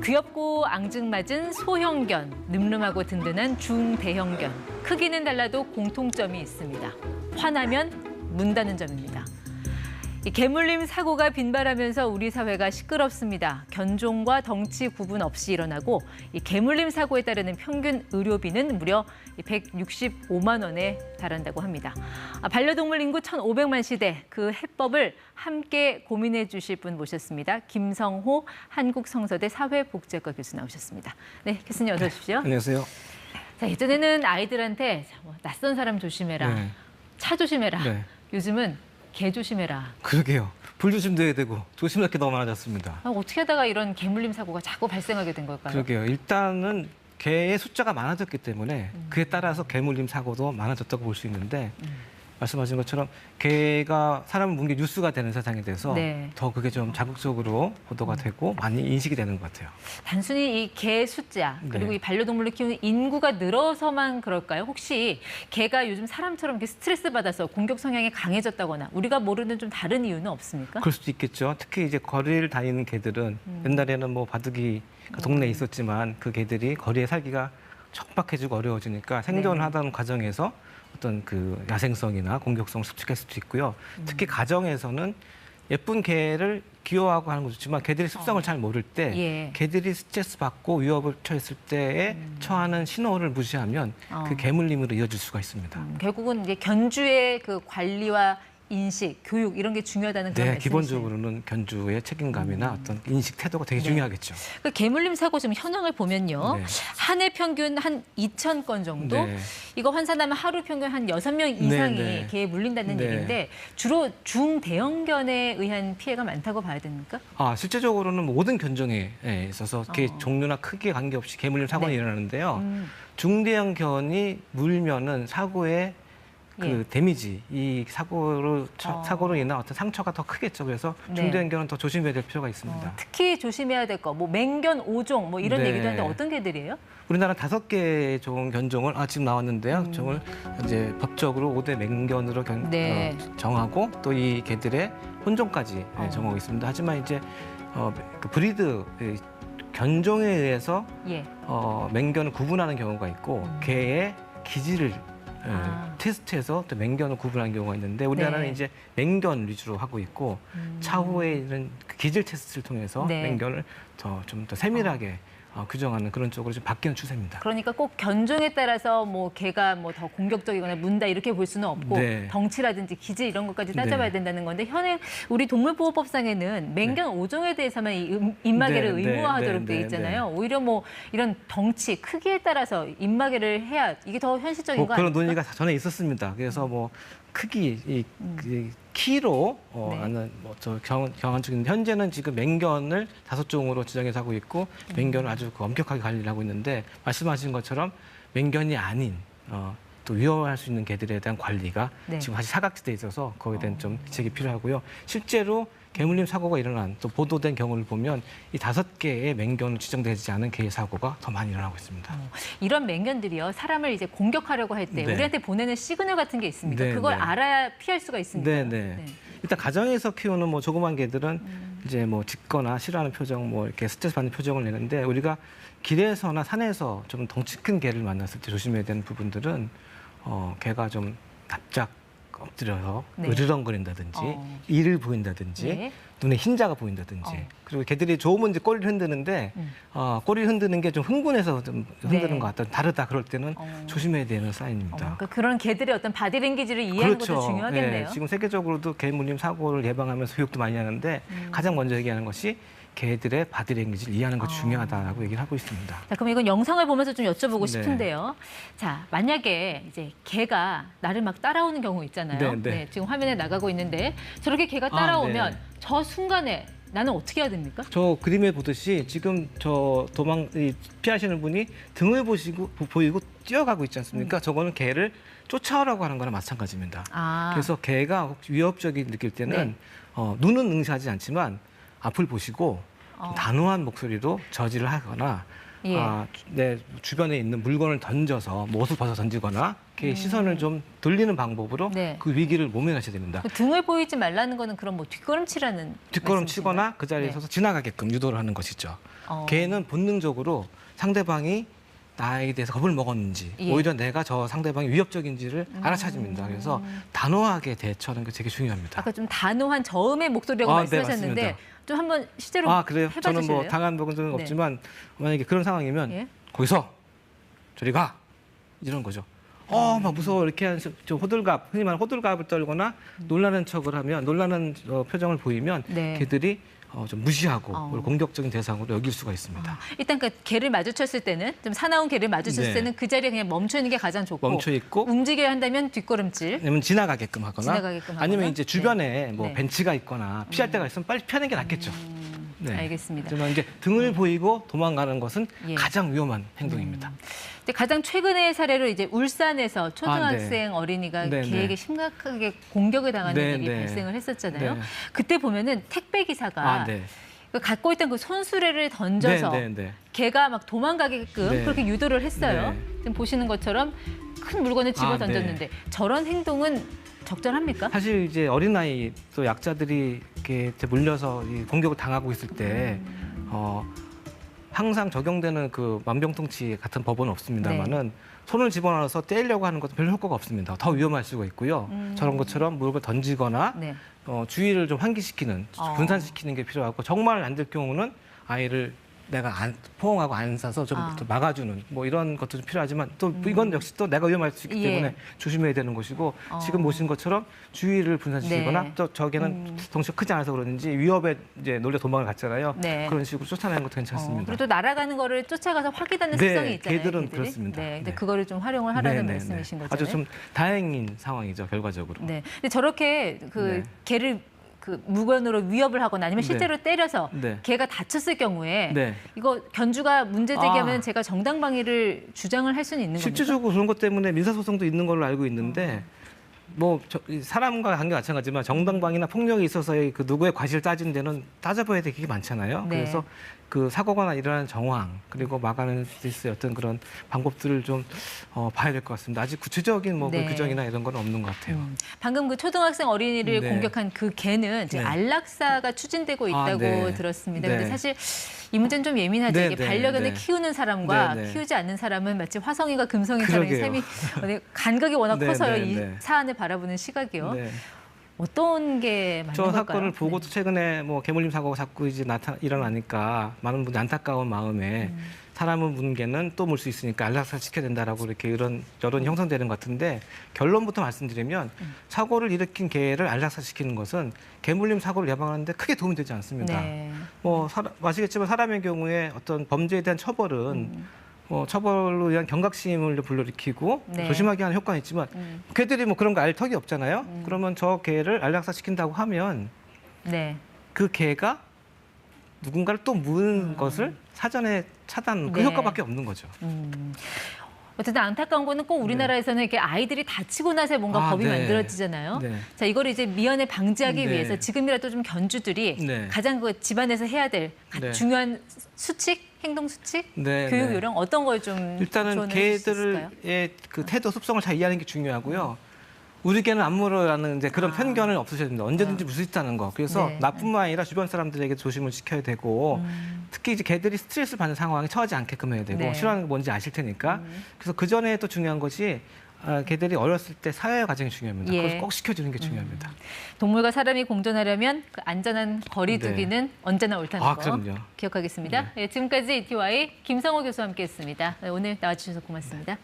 귀엽고 앙증맞은 소형견, 늠름하고 든든한 중대형견. 크기는 달라도 공통점이 있습니다. 화나면 문다는 점입니다. 이 개물림 사고가 빈발하면서 우리 사회가 시끄럽습니다. 견종과 덩치 구분 없이 일어나고 이 개물림 사고에 따르는 평균 의료비는 무려 165만 원에 달한다고 합니다. 반려동물 인구 1,500만 시대, 그 해법을 함께 고민해 주실 분 모셨습니다. 김성호 한국성서대 사회복지학과 교수 나오셨습니다. 네, 교수님 어서 오십시오. 안녕하세요. 자, 예전에는 아이들한테 낯선 사람 조심해라, 네. 차 조심해라. 네. 요즘은 개 조심해라. 그러게요. 불조심도 해야 되고 조심할 게 너무 많아졌습니다. 어떻게 하다가 이런 개물림 사고가 자꾸 발생하게 된 걸까요? 그러게요. 일단은 개의 숫자가 많아졌기 때문에 그에 따라서 개물림 사고도 많아졌다고 볼 수 있는데 말씀하신 것처럼 개가 사람을 문 게 뉴스가 되는 세상이 돼서 네. 더 그게 좀 자극적으로 보도가 되고 많이 인식이 되는 것 같아요. 단순히 이 개 숫자 그리고 네. 이 반려동물을 키우는 인구가 늘어서만 그럴까요? 혹시 개가 요즘 사람처럼 이렇게 스트레스 받아서 공격 성향이 강해졌다거나 우리가 모르는 좀 다른 이유는 없습니까? 그럴 수도 있겠죠. 특히 이제 거리를 다니는 개들은 옛날에는 뭐 바둑이가 동네에 있었지만 그 개들이 거리에 살기가 척박해지고 어려워지니까 생존을 네. 하던 과정에서 어떤 그 야생성이나 공격성을 습득할 수도 있고요. 특히 가정에서는 예쁜 개를 귀여워하고 하는 것도 좋지만 개들이 습성을 잘 모를 때 예. 개들이 스트레스 받고 위협을 처했을 때에 처하는 신호를 무시하면 그 개물림으로 이어질 수가 있습니다. 결국은 이제 견주의 그 관리와 인식, 교육 이런 게 중요하다는 그런 네, 말씀이시죠? 기본적으로는 견주의 책임감이나 어떤 인식 태도가 되게 네. 중요하겠죠. 그 개물림 사고 지금 현황을 보면요. 네. 한 해 평균 한 2,000건 정도? 네. 이거 환산하면 하루 평균 한 6명 이상이 네. 개에 물린다는 네. 얘기인데 주로 중대형견에 의한 피해가 많다고 봐야 됩니까? 실제적으로는 모든 견종에 있어서 개 종류나 크기에 관계없이 개물림 사고는 네. 일어나는데요. 중대형 견이 물면은 사고에 그 예. 데미지, 이 사고로 인한 어떤 상처가 더 크겠죠. 그래서 네. 중대형 견은 더 조심해야 될 필요가 있습니다. 특히 조심해야 될 거, 뭐 맹견 5종 뭐 이런 네. 얘기도 하는데 어떤 개들이에요? 우리나라 5개 종 견종을 지금 나왔는데요. 종을 이제 법적으로 5대 맹견으로 네. 정하고 또 이 개들의 혼종까지 정하고 있습니다. 하지만 이제 그 브리드 견종에 의해서 예. 맹견을 구분하는 경우가 있고 개의 기질을 테스트해서 또 맹견을 구분하는 경우가 있는데 우리나라는 네. 이제 맹견 위주로 하고 있고 차후에 이런 그 기질 테스트를 통해서 네. 맹견을 좀 더 세밀하게 규정하는 그런 쪽으로 좀 바뀌는 추세입니다. 그러니까 꼭 견종에 따라서 뭐 개가 뭐 더 공격적이거나 문다 이렇게 볼 수는 없고 네. 덩치라든지 기질 이런 것까지 따져봐야 네. 된다는 건데 현행 우리 동물보호법상에는 맹견 5종에 대해서만 이 입마개를 네, 의무화하도록 네, 돼 네, 있잖아요. 오히려 뭐 이런 덩치, 크기에 따라서 입마개를 해야 이게 더 현실적인 거 그런 아닙니까? 논의가 전에 있었습니다. 그래서 뭐 크기, 그 키로 네. 하는 경한 중인데 현재는 지금 맹견을 5종으로 지정해서 하고 있고 맹견을 아주 엄격하게 관리를 하고 있는데 말씀하신 것처럼 맹견이 아닌 또 위험할 수 있는 개들에 대한 관리가 네. 지금 사실 사각지대에 있어서 거기에 대한 좀 대책이 필요하고요. 실제로 개물림 사고가 일어난 또 보도된 경우를 보면 이 5개의 맹견으로 지정되지 않은 개 사고가 더 많이 일어나고 있습니다. 이런 맹견들이요 사람을 이제 공격하려고 할 때 네. 우리한테 보내는 시그널 같은 게 있습니까? 네, 그걸 네. 알아야 피할 수가 있습니다. 네. 일단 가정에서 키우는 뭐 조그만 개들은 이제 뭐 짖거나 싫어하는 표정, 뭐 이렇게 스트레스 받는 표정을 내는데 우리가 길에서나 산에서 좀 덩치 큰 개를 만났을 때 조심해야 되는 부분들은 개가 좀 납작 엎드려서 네. 으르렁거린다든지 이를 보인다든지 네. 눈에 흰자가 보인다든지 그리고 개들이 좋으면 이제 꼬리를 흔드는데 꼬리를 흔드는 게 좀 흥분해서 좀 흔드는 네. 것 같다. 다르다 그럴 때는 조심해야 되는 사인입니다. 그러니까 그런 개들의 어떤 바디랭귀지를 이해하는 것도 중요하겠네요. 네, 지금 세계적으로도 개물림 사고를 예방하면서 교육도 많이 하는데 가장 먼저 얘기하는 것이 개들의 바디랭귀지를 이해하는 것이 중요하다라고 얘기를 하고 있습니다. 자, 그럼 이건 영상을 보면서 좀 여쭤보고 네. 싶은데요. 자, 만약에 이제 개가 나를 막 따라오는 경우 있잖아요. 네. 지금 화면에 나가고 있는데 저렇게 개가 따라오면 네. 저 순간에 나는 어떻게 해야 됩니까? 저 그림에 보듯이 지금 피하시는 분이 등을 보이고 뛰어가고 있지 않습니까? 저거는 개를 쫓아오라고 하는 거랑 마찬가지입니다. 그래서 개가 혹시 위협적이 느낄 때는 눈은 응시하지 않지만 앞을 보시고 좀 단호한 목소리로 저지를 하거나 예. 내 주변에 있는 물건을 던져서 뭐 옷을 벗어 던지거나 이렇게 시선을 좀 돌리는 방법으로 네. 그 위기를 모면하셔야 됩니다. 그 등을 보이지 말라는 거는 그럼 뭐 뒷걸음치라는 뒷걸음치거나 말씀이신가요? 그 자리에 네. 서서 지나가게끔 유도를 하는 것이죠. 어. 개는 본능적으로 상대방이 나에 대해서 겁을 먹었는지 예. 오히려 내가 저 상대방이 위협적인지를 알아차집니다. 그래서 단호하게 대처하는 게 되게 중요합니다. 아까 좀 단호한 저음의 목소리라고 네, 말씀하셨는데 맞습니다. 좀 한번 실제로 그래요? 해봐 저는 뭐 주실래요? 당한 적은 네. 없지만 만약에 그런 상황이면 예? 거기서 저리 가 이런 거죠. 막 무서워 이렇게 하면서 좀 호들갑, 흔히 말하는 호들갑을 떨거나 놀라는 척을 하면 놀라는 표정을 보이면 네. 개들이 좀 무시하고 어. 공격적인 대상으로 여길 수가 있습니다. 일단 그 개를 마주쳤을 때는 좀 사나운 개를 마주쳤을 네. 때는 그 자리에 그냥 멈춰 있는 게 가장 좋고 멈춰 있고 움직여야 한다면 뒷걸음질. 아니면 지나가게끔 하거나, 지나가게끔 하거나. 아니면 이제 주변에 뭐 네. 벤치가 있거나 피할 데가 있으면 빨리 피하는 게 낫겠죠. 네. 알겠습니다. 하지만 이제 등을 보이고 도망가는 것은 예. 가장 위험한 행동입니다. 근데 가장 최근의 사례로 이제 울산에서 초등학생 네. 어린이가 네, 개에게 네. 심각하게 공격을 당하는 네, 일이 네. 발생을 했었잖아요. 네. 그때 보면은 택배 기사가 네. 그 갖고 있던 그 손수레를 던져서 네, 네, 네. 개가 막 도망가게끔 네. 그렇게 유도를 했어요. 네. 지금 보시는 것처럼 큰 물건을 집어 네. 던졌는데 저런 행동은 적절합니까? 사실 이제 어린아이 또 약자들이 이렇게 물려서 이 공격을 당하고 있을 때 항상 적용되는 그 만병통치 같은 법은 없습니다만은 손을 집어넣어서 떼려고 하는 것도 별 효과가 없습니다. 더 위험할 수가 있고요. 저런 것처럼 물건을 던지거나 네. 주의를 좀 환기시키는, 어. 분산시키는 게 필요하고 정말 안 될 경우는 아이를 내가 포옹하고 안싸서 좀 또 막아주는 뭐 이런 것도 좀 필요하지만 또 이건 역시 또 내가 위험할 수 있기 예. 때문에 조심해야 되는 것이고 지금 보신 것처럼 주의를 분산시키거나 네. 또 저게는 덩치가 크지 않아서 그러는지 위협에 이제 놀려 도망을 갔잖아요. 네. 그런 식으로 쫓아내는 것도 괜찮습니다. 그리고 또 날아가는 거를 쫓아가서 확인하는 네, 습성이 있잖아요. 개들은 개들이. 그렇습니다. 네, 근데 네. 그거를 좀 활용을 하라는 네, 네, 말씀이신 네. 거잖아요. 아주 좀 다행인 상황이죠, 결과적으로. 네. 근데 저렇게 그 네. 개를 그 물건으로 위협을 하거나 아니면 네. 실제로 때려서 네. 개가 다쳤을 경우에 네. 이거 견주가 문제 제기하면 아. 제가 정당방위를 주장을 할 수는 있는 겁니까? 실질적으로 그런 것 때문에 민사소송도 있는 걸로 알고 있는데 이 사람과 관계 마찬가지지만 정당방위나 폭력이 있어서의 그 누구의 과실을 따지는 데는 따져봐야 될 게 많잖아요. 네. 그래서 그 사고가 일어나는 정황 그리고 막아낼 수 있을 어떤 그런 방법들을 좀 봐야 될 것 같습니다. 아직 구체적인 뭐 네. 그 규정이나 이런 건 없는 것 같아요. 방금 그 초등학생 어린이를 네. 공격한 그 개는 이제 네. 안락사가 추진되고 있다고 네. 들었습니다. 네. 근데 사실 이 문제는 좀 예민하죠. 네, 이게 네, 반려견을 네. 키우는 사람과 네, 네. 키우지 않는 사람은 마치 화성인과 금성인처럼 그러게요. 셈이 간극이 워낙 네, 커서요. 네, 이 네. 사안을 바라보는 시각이요. 네. 어떤 게 맞는 저 걸까요? 사건을 보고도 네. 최근에 뭐 개물림 사고가 자꾸 이제 일어나니까 많은 분들이 안타까운 마음에 사람을 묻는 개는 또 물 수 있으니까 안락사 시켜야 된다라고 이렇게 이런 여론이 형성되는 것 같은데 결론부터 말씀드리면 사고를 일으킨 개를 안락사 시키는 것은 개물림 사고를 예방하는데 크게 도움이 되지 않습니다. 네. 뭐 아시겠지만 사람의 경우에 어떤 범죄에 대한 처벌은 처벌로 의한 경각심을 불러일으키고 네. 조심하게 하는 효과는 있지만 개들이 뭐 그런 거 알 턱이 없잖아요. 그러면 저 개를 안락사 시킨다고 하면 네. 그 개가 누군가를 또 무는 것을 사전에 차단 그 네. 효과밖에 없는 거죠. 어쨌든 안타까운 거는 꼭 우리나라에서는 이렇게 아이들이 다치고 나서 뭔가 법이 네. 만들어지잖아요. 네. 자, 이거를 이제 미연에 방지하기 네. 위해서 지금이라도 좀 견주들이 네. 가장 그 집안에서 해야 될 네. 중요한 수칙, 행동 수칙, 네, 교육 네. 요령 어떤 걸 좀 일단은 조언해 주실 수 있을까요? 개들의 그 태도 습성을 잘 이해하는 게 중요하고요. 우리 개는 안 물어라는 이제 그런 편견을 없으셔야 됩니다. 언제든지 물 수 있다는 거. 그래서 네. 나뿐만 아니라 주변 사람들에게 조심을 지켜야 되고 특히 이제 개들이 스트레스를 받는 상황에 처하지 않게끔 해야 되고 네. 싫어하는 게 뭔지 아실 테니까. 그래서 그 전에 또 중요한 것이 개들이 어렸을 때 사회 과정이 중요합니다. 예. 그것을 꼭 시켜주는 게 중요합니다. 동물과 사람이 공존하려면 그 안전한 거리 두기는 언제나 옳다는 거 그럼요. 기억하겠습니다. 예, 지금까지 ETY 김성호 교수와 함께했습니다. 네, 오늘 나와주셔서 고맙습니다.